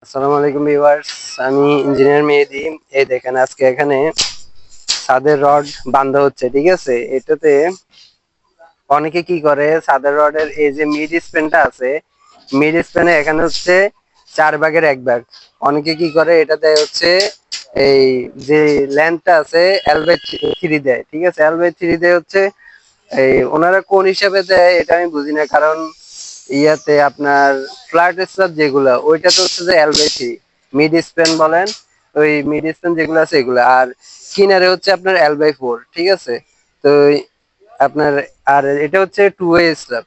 আসসালামু আলাইকুম ভিউয়ার্স, আমি ইঞ্জিনিয়ার মেহেদি। এই দেখেন আজকে এখানে ছাদের রড বাঁধা হচ্ছে, ঠিক আছে। এটাতে অনেকে কি করে, ছাদের রডের এই যে মিড স্প্যানটা আছে, মিড স্প্যানে এখানে হচ্ছে 4 ভাগের 1 ভাগ। অনেকে কি করে, এটাতে হচ্ছে এই যে লেন্থটা আছে L/3 দেয়, ঠিক আছে। L/3 দেয় হচ্ছে এই ওনারা কোন হিসাবে দেয় এটা আমি বুঝি না, কারণ ইয়াতে আপনার ফ্ল্যাট স্ল্যাব যেগুলো ওইটা তো হচ্ছে যে L/3 মিড স্প্যান বলেন, ওই মিড স্প্যান যেগুলো আছে এগুলো, আর কিনারে হচ্ছে আপনার L/4, ঠিক আছে। তো আপনার আর এটা হচ্ছে two way slab.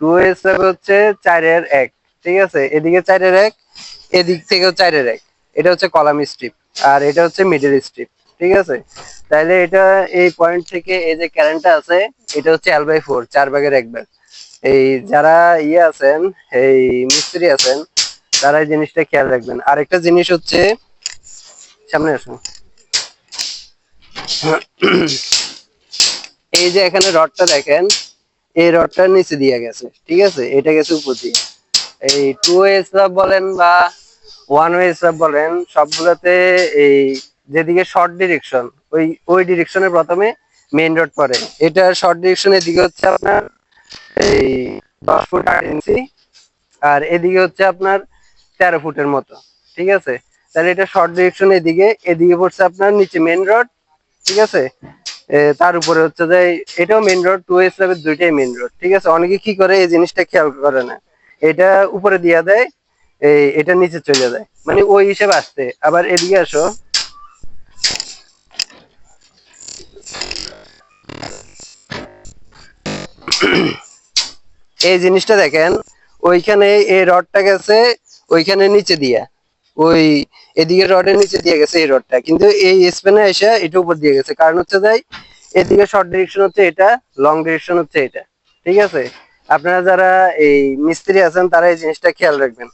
Two way slab হচ্ছে 4-এর 1, ঠিক আছে। এদিকে 4-এর 1, এদিক থেকেও 4-এর 1। এটা হচ্ছে কলাম স্ট্রিপ, আর এটা হচ্ছে মিডল স্ট্রিপ, ঠিক আছে। তাইলে এটা এই পয়েন্ট থেকে এই যে কারেন্টটা আছে, এটা হচ্ছে L/4, 4 ভাগের 1 ভাগ। এই যারা ইয়ে আছেন, এই মিস্ত্রি আছেন, তারা এই জিনিসটা খেয়াল রাখবেন। আরেকটা জিনিস হচ্ছে, সামনে আসুন। এই যে এখানে রডটা দেখেন, এই রডটার নিচে দিয়ে গেছে, ঠিক আছে। এটা গেছে উপর দিয়ে। এই টু ওয়ে স্ল্যাব বলেন বা ওয়ান ওয়ে স্ল্যাব বলেন, সবগুলোতে এই যেদিকে শর্ট ডিরেকশন, ওই ওই ডিরেকশনে প্রথমে মেইন রড পড়ে। এটা শর্ট ডিরেকশনের দিকে হচ্ছে আপনার এই 10 ফুট 8 ইঞ্চি, আর এদিকে হচ্ছে আপনার 13 ফুটের মতো, ঠিক আছে। তাহলে এটা শর্ট ডিরেকশন, এদিকে এদিকে পড়ছে আপনার নিচে মেইন রড, ঠিক আছে। তার উপরে হচ্ছে যে এটাও মেইন রড, টু ওয়ে স্ল্যাবের দুইটাই মেইন রড, ঠিক আছে। অনেকে কি করে, এই জিনিসটা খেয়াল করে না, এটা উপরে দিয়ে দেয়, এটা নিচে চলে যায়, মানে ওই হিসেবে আসতে। আবার এদিকে আসো, এই জিনিসটা দেখেন, ওইখানে এই রডটা গেছে ওইখানে নিচে দিয়া, ওই এদিকে রডের নিচে দিয়ে গেছে এই রডটা, কিন্তু এই স্প্যানে এসে এটা উপর দিয়ে গেছে। কারণ হচ্ছে যাই, এদিকে শর্ট ডিরেকশন হচ্ছে এটা, লং ডিরেকশন হচ্ছে এটা, ঠিক আছে। আপনারা যারা এই মিস্ত্রি আছেন তারা এই জিনিসটা খেয়াল রাখবেন।